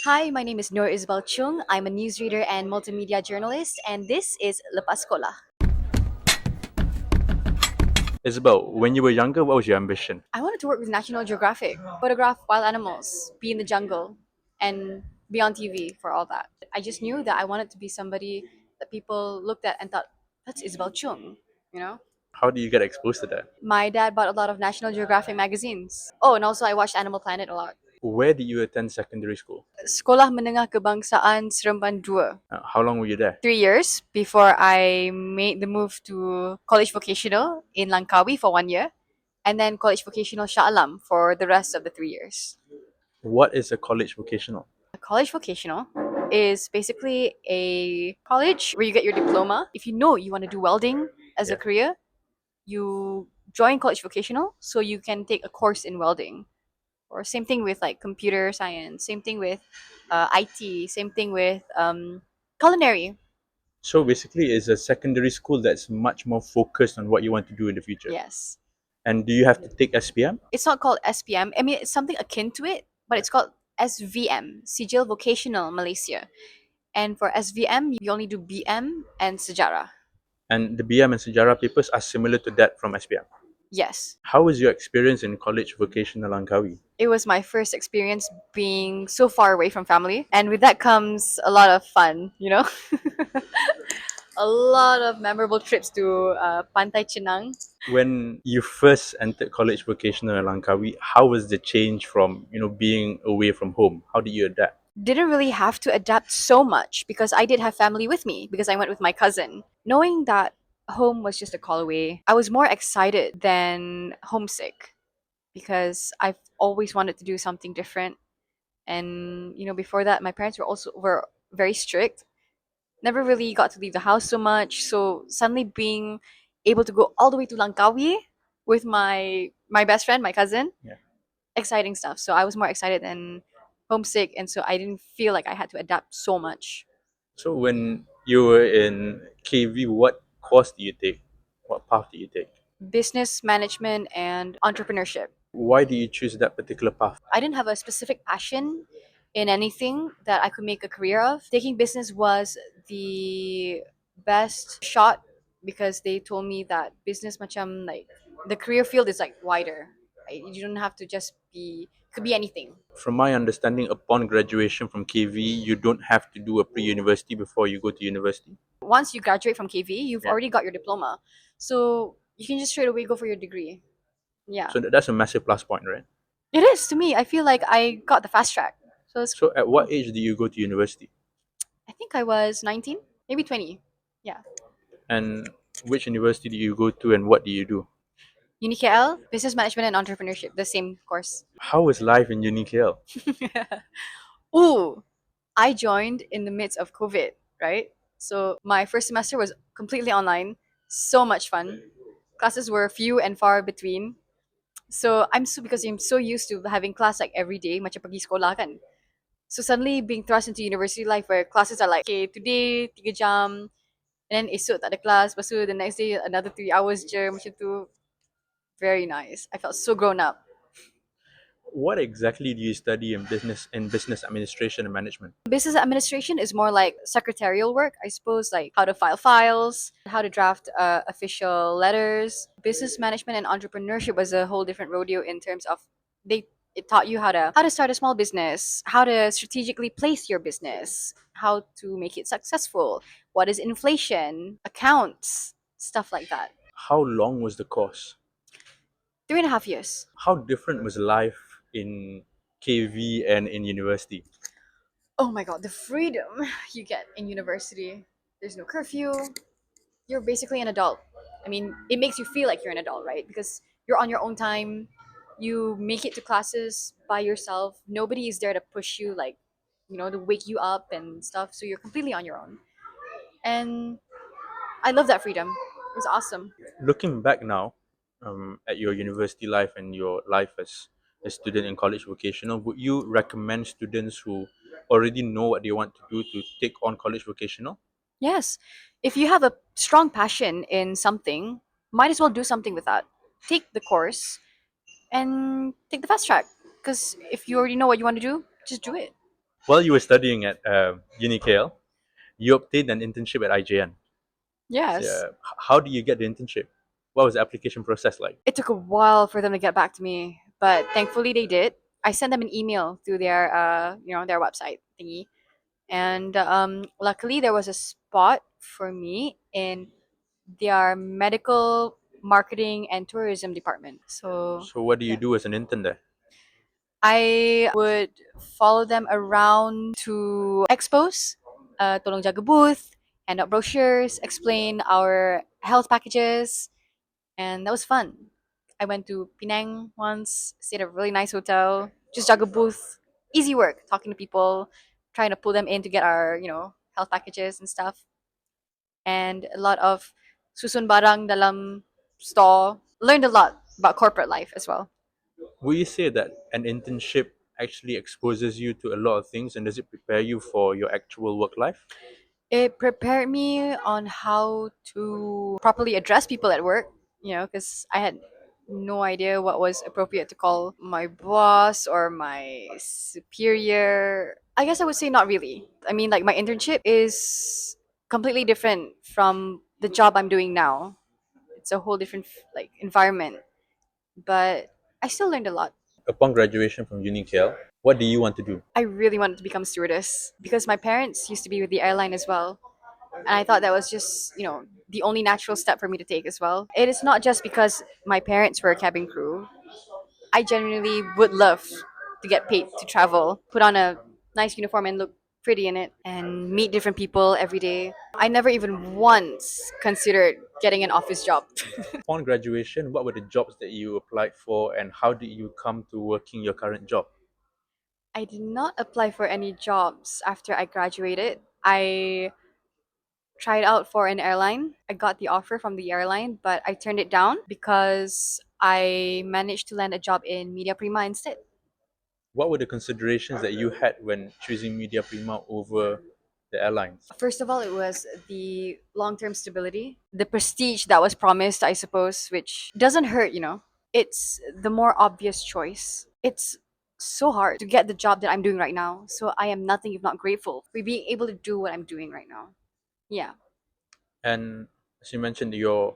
Hi, my name is Izabelle Chung. I'm a newsreader and multimedia journalist, and this is Lepas Sekolah. Isabel, when you were younger, what was your ambition? I wanted to work with National Geographic, photograph wild animals, be in the jungle, and be on TV for all that. I just knew that I wanted to be somebody that people looked at and thought, that's Izabelle Chung, you know? How do you get exposed to that? My dad bought a lot of National Geographic magazines. Oh, and also I watched Animal Planet a lot. Where did you attend secondary school? Sekolah Menengah Kebangsaan Seremban 2. How long were you there? 3 years before I made the move to College Vocational in Langkawi for 1 year, and then College Vocational Shah Alam for the rest of the 3 years. What is a college vocational? A College Vocational is basically a college where you get your diploma. If you know you want to do welding as a Yeah. career, you join College Vocational so you can take a course in welding. Or same thing with like computer science, same thing with IT, same thing with culinary. So basically, it's a secondary school that's much more focused on what you want to do in the future. Yes. And do you have to take SPM? It's not called SPM. I mean, it's something akin to it, but it's called SVM, Sijil Vocational Malaysia. And for SVM, you only do BM and Sejarah. And the BM and Sejarah papers are similar to that from SPM. Yes. How was your experience in college vocational Langkawi? It was my first experience being so far away from family. And with that comes a lot of fun, you know? A lot of memorable trips to Pantai Chenang. When you first entered college vocational in Langkawi, how was the change from being away from home? How did you adapt? Didn't really have to adapt so much because I did have family with me because I went with my cousin. Knowing that home was just a call away, I was more excited than homesick because I've always wanted to do something different. And before that, my parents were very strict. Never really got to leave the house so much. So suddenly being able to go all the way to Langkawi with my best friend, my cousin, Yeah. exciting stuff. So I was more excited than homesick, and so I didn't feel like I had to adapt so much. So when you were in KV, what course do you take? What path do you take? Business management and entrepreneurship. Why do you choose that particular path? I didn't have a specific passion in anything that I could make a career of. Taking business was the best shot because they told me that business macam like the career field is like wider. Right? You don't have to just be could be anything. From my understanding, upon graduation from KV, you don't have to do a pre-university before you go to university. Once you graduate from KV, you've Yeah. already got your diploma. So you can just straight away go for your degree. Yeah. So that's a massive plus point, right? It is to me. I feel like I got the fast track. So it's So at cool. what age do you go to university? I think I was 19, maybe 20. Yeah. And which university do you go to and what do you do? UniKL, Business Management and Entrepreneurship, the same course. How is life in UniKL? Ooh, I joined in the midst of COVID, right? So my first semester was completely online. So much fun. Classes were few and far between. So because I'm so used to having class like every day, macam pergi sekolah kan. So suddenly being thrust into university life where classes are like, okay, today 3 jam, and then esok tak ada class, lepas tu the next day another 3 hours je macam tu. Very nice. I felt so grown up. What exactly do you study in business administration and management? Business administration is more like secretarial work, I suppose, like how to file files, how to draft official letters. Business management and entrepreneurship was a whole different rodeo in terms of they it taught you how to start a small business, how to strategically place your business, how to make it successful, what is inflation, accounts, stuff like that. How long was the course? 3.5 years. How different was life in KV and in university? Oh my god, the freedom you get in university. There's no curfew. You're basically an adult. I mean, it makes you feel like you're an adult, right? Because you're on your own time. You make it to classes by yourself. Nobody is there to push you, like, to wake you up and stuff. So you're completely on your own. And I love that freedom. It was awesome. Looking back now, at your university life and your life as a student in college vocational, would you recommend students who already know what they want to do to take on college vocational? Yes. If you have a strong passion in something, might as well do something with that. Take the course and take the fast track. Because if you already know what you want to do, just do it. While you were studying at UniKL, you obtained an internship at IJN. So, Yes. how do you get the internship? What was the application process like? It took a while for them to get back to me, but thankfully they did. I sent them an email through their their website thingy, and luckily there was a spot for me in their medical marketing and tourism department. So So, what do you yeah, do as an intern there? I would follow them around to expos, tolong jaga booth, hand out brochures, explain our health packages, and that was fun. I went to Penang once, stayed at a really nice hotel, just jaga booth, easy work, talking to people, trying to pull them in to get our health packages and stuff, and a lot of susun barang dalam store. Learned a lot about corporate life as well. Would you say that an internship actually exposes you to a lot of things, and does it prepare you for your actual work life? It prepared me on how to properly address people at work, because I had no idea what was appropriate to call my boss or my superior. I guess I would say not really. I mean, like, my internship is completely different from the job I'm doing now. It's a whole different like environment, but I still learned a lot. Upon graduation from UniKL, what do you want to do? I really wanted to become a stewardess because my parents used to be with the airline as well. And I thought that was just, the only natural step for me to take as well. It is not just because my parents were a cabin crew. I genuinely would love to get paid to travel, put on a nice uniform and look pretty in it, and meet different people every day. I never even once considered getting an office job. Upon graduation, what were the jobs that you applied for, and how did you come to working your current job? I did not apply for any jobs after I graduated. I tried out for an airline. I got the offer from the airline, but I turned it down because I managed to land a job in Media Prima instead. What were the considerations that you had when choosing Media Prima over the airlines? First of all, it was the long term stability, the prestige that was promised, I suppose, which doesn't hurt. It's the more obvious choice. It's so hard to get the job that I'm doing right now. So I am nothing if not grateful for being able to do what I'm doing right now. Yeah. And as you mentioned, your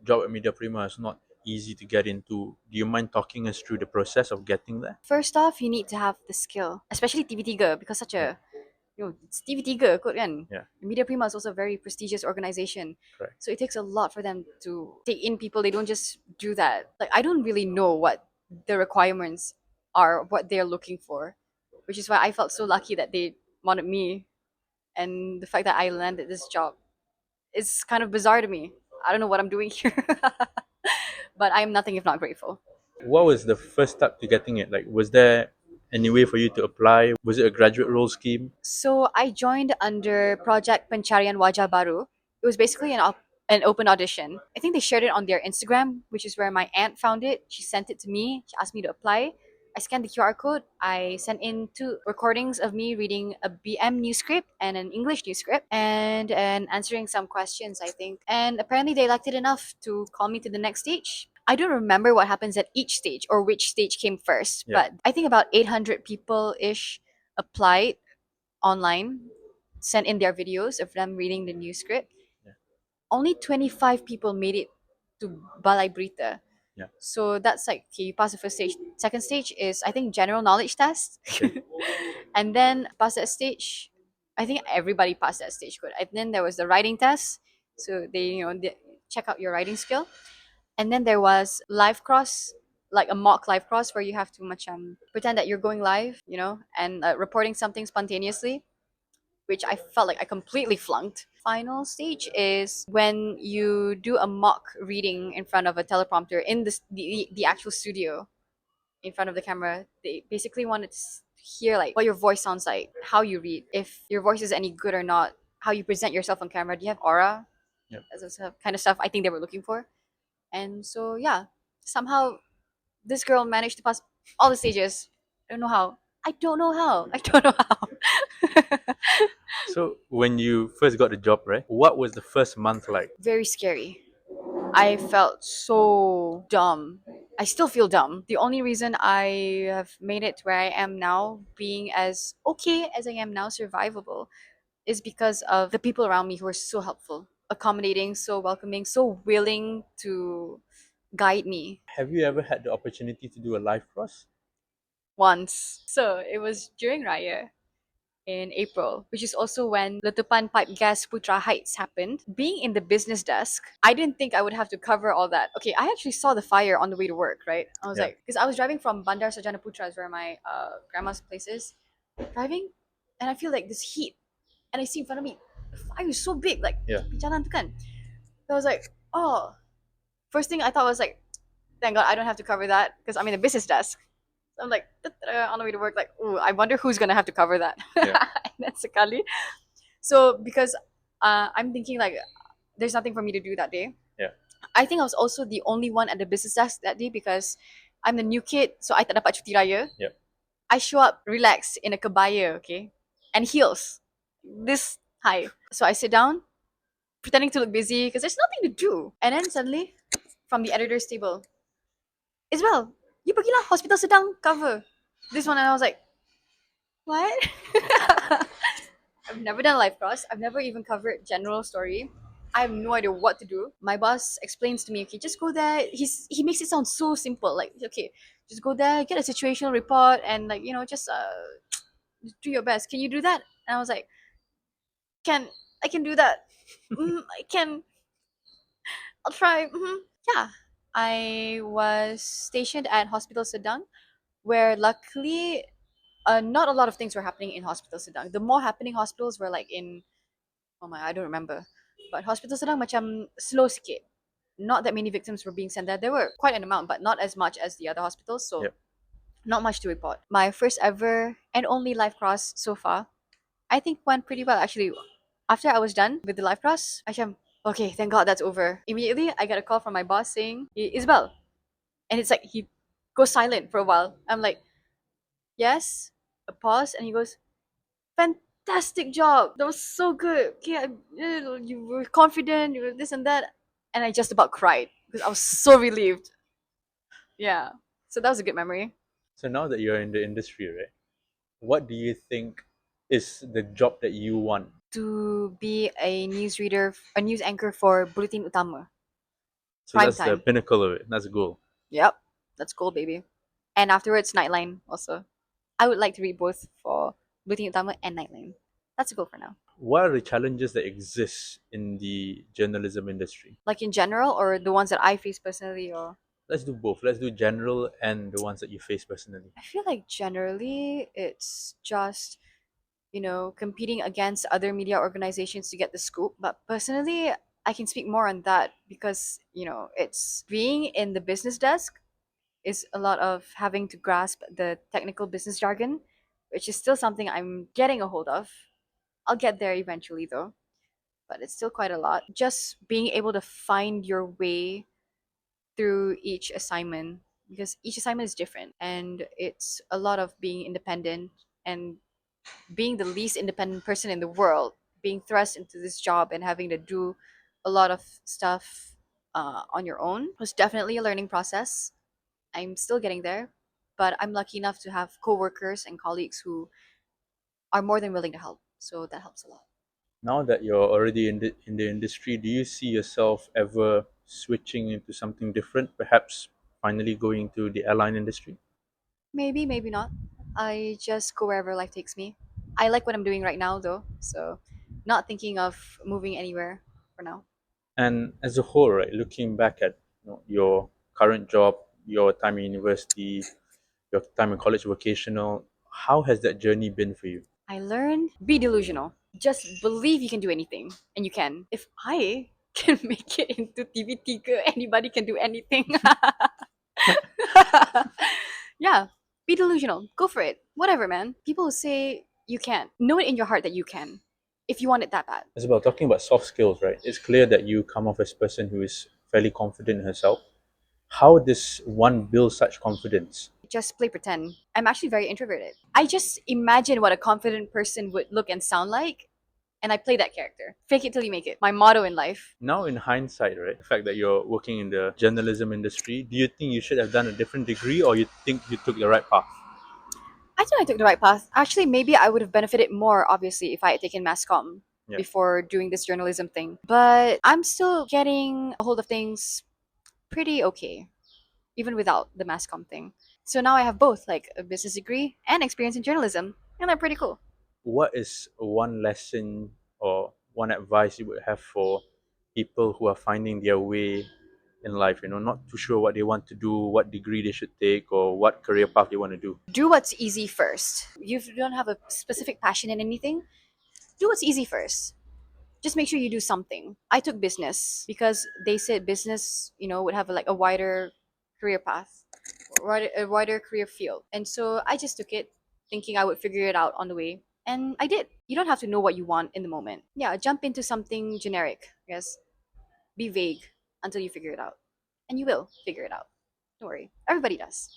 job at Media Prima is not easy to get into. Do you mind talking us through the process of getting there? First off, you need to have the skill, especially TV3 because such Yeah, a it's TV3 kot kan. yeah, Media Prima is also a very prestigious organization. correct. So it takes a lot for them to take in people. They don't just do that. Like, I don't really know what the requirements are, what they're looking for, which is why I felt so lucky that they wanted me, and the fact that I landed this job is kind of bizarre to me. I don't know what I'm doing here, but I am nothing if not grateful. What was the first step to getting it? Like, was there any way for you to apply? Was it a graduate role scheme? So I joined under Project Pencarian Wajah Baru. It was basically an open audition. I think they shared it on their Instagram, which is where my aunt found it. She sent it to me. She asked me to apply. I scanned the QR code. I sent in two recordings of me reading a BM news script and an English news script, and answering some questions, I think. And apparently they liked it enough to call me to the next stage. I don't remember what happens at each stage or which stage came first, Yeah. but I think about 800 people ish applied online, sent in their videos of them reading the news script. Yeah. Only 25 people made it to Balai Brita. Yeah. So that's like, okay, you pass the first stage. Second stage is, I think, general knowledge test. Okay. And then pass that stage. I think everybody passed that stage good. And then there was the writing test. So they check out your writing skill. And then there was live cross, like a mock live cross where you have to much pretend that you're going live, and reporting something spontaneously, which I felt like I completely flunked. Final stage is when you do a mock reading in front of a teleprompter in the actual studio in front of the camera. They basically wanted to hear like what your voice sounds like, how you read, if your voice is any good or not, how you present yourself on camera. Do you have aura? Yep. That's the kind of stuff I think they were looking for. And so yeah, somehow this girl managed to pass all the stages. I don't know how. I don't know how. I don't know how. So when you first got the job, right? What was the first month like? Very scary. I felt so dumb. I still feel dumb. The only reason I have made it to where I am now, being as okay as I am now, survivable, is because of the people around me who are so helpful, accommodating, so welcoming, so willing to guide me. Have you ever had the opportunity to do a live cross? Once. So it was during Raya in April, which is also when Letupan Pipe Gas Putra Heights happened. Being in the business desk, I didn't think I would have to cover all that. Okay, I actually saw the fire on the way to work, right? I was Yeah, like, because I was driving from Bandar Sarjana Putra, is where my grandma's place is, driving, and I feel like this heat, and I see in front of me, the fire is so big, like, yeah. tepi jalan tu kan. So I was like, oh, first thing I thought was like, thank God I don't have to cover that because I'm in the business desk. So I'm like, on the way to work, like, ooh, I wonder who's gonna have to cover that. Yeah. And that's sekali. So because I'm thinking like there's nothing for me to do that day. Yeah. I think I was also the only one at the business desk that day because I'm the new kid, so I tak dapat cuti raya. Yeah. I show up relaxed in a kebaya, okay, and heels, this high. So I sit down, pretending to look busy because there's nothing to do. And then suddenly, from the editor's table, Isabel, you pergilah hospital sedang cover this one, and I was like, what? I've never done live cross. I've never even covered general story. I have no idea what to do. My boss explains to me, okay, just go there. He makes it sound so simple. Like, okay, just go there, get a situational report, and like, just do your best. Can you do that? And I was like, can I can do that. I can. I'll try. Yeah. I was stationed at Hospital Sedang, where luckily, not a lot of things were happening in Hospital Sedang. The more happening hospitals were like in, oh my, I don't remember. But Hospital Sedang macam slow sikit. Not that many victims were being sent there. There were quite an amount, but not as much as the other hospitals. So Yeah. not much to report. My first ever and only live cross so far, I think went pretty well actually. After I was done with the live cross, okay, thank God that's over. Immediately, I got a call from my boss saying, Isabel. And it's like he goes silent for a while. I'm like, yes, a pause, and he goes, fantastic job. That was so good. Okay, you were confident, you were this and that. And I just about cried because I was so relieved. Yeah. So that was a good memory. So now that you're in the industry, right? What do you think is the job that you want? To be a newsreader, a news anchor for Bulletin Utama, So prime that's the time. pinnacle of it. That's the goal. Yep, that's cool, baby. And afterwards, Nightline also. I would like to read both for Bulletin Utama and Nightline. That's a goal for now. What are the challenges that exist in the journalism industry? Like in general, or the ones that I face personally, or Let's do both. Let's do general and the ones that you face personally. I feel like generally it's just competing against other media organizations to get the scoop. But personally, I can speak more on that because, it's being in the business desk is a lot of having to grasp the technical business jargon, which is still something I'm getting a hold of. I'll get there eventually though, but it's still quite a lot. Just being able to find your way through each assignment because each assignment is different and it's a lot of being independent and being the least independent person in the world, being thrust into this job and having to do a lot of stuff on your own was definitely a learning process. I'm still getting there, but I'm lucky enough to have coworkers and colleagues who are more than willing to help. So that helps a lot. Now that you're already in the industry, do you see yourself ever switching into something different? Perhaps finally going to the airline industry? Maybe, maybe not. I just go wherever life takes me. I like what I'm doing right now, though. So, not thinking of moving anywhere for now. And as a whole, right, looking back at your current job, your time in university, your time in college vocational, how has that journey been for you? I learned be delusional. Just believe you can do anything, and you can. If I can make it into TV3, anybody can do anything. Yeah, be delusional. Go for it. Whatever, man. People who say you can't, know it in your heart that you can, if you want it that bad. Isabel, talking about soft skills, right? It's clear that you come off as a person who is fairly confident in herself. How does one build such confidence? Just play pretend. I'm actually very introverted. I just imagine what a confident person would look and sound like, and I play that character. Fake it till you make it. My motto in life. Now, in hindsight, right, the fact that you're working in the journalism industry, do you think you should have done a different degree, or you think you took the right path? I think I took the right path. Actually, maybe I would have benefited more, obviously, if I had taken mass comm Yeah. before doing this journalism thing. But I'm still getting a hold of things pretty okay, even without the mass comm thing. So now I have both, like a business degree and experience in journalism, and they're pretty cool. What is one lesson or one advice you would have for people who are finding their way in life, not too sure what they want to do, what degree they should take, or what career path they want to do? Do what's easy first. If you don't have a specific passion in anything, do what's easy first. Just make sure you do something. I took business because they said business, would have like a wider career path, a wider career field. And so I just took it thinking I would figure it out on the way. And I did. You don't have to know what you want in the moment. Yeah, jump into something generic. Yes. Be vague until you figure it out. And you will figure it out. Don't worry. Everybody does.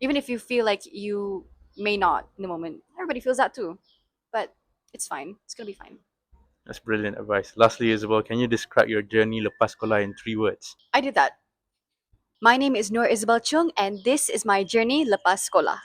Even if you feel like you may not in the moment, everybody feels that too. But it's fine. It's going to be fine. That's brilliant advice. Lastly, Isabel, can you describe your journey Lepas Sekolah in 3 words? I did that. My name is Noor Isabelle Chung, and this is my journey Lepas Sekolah.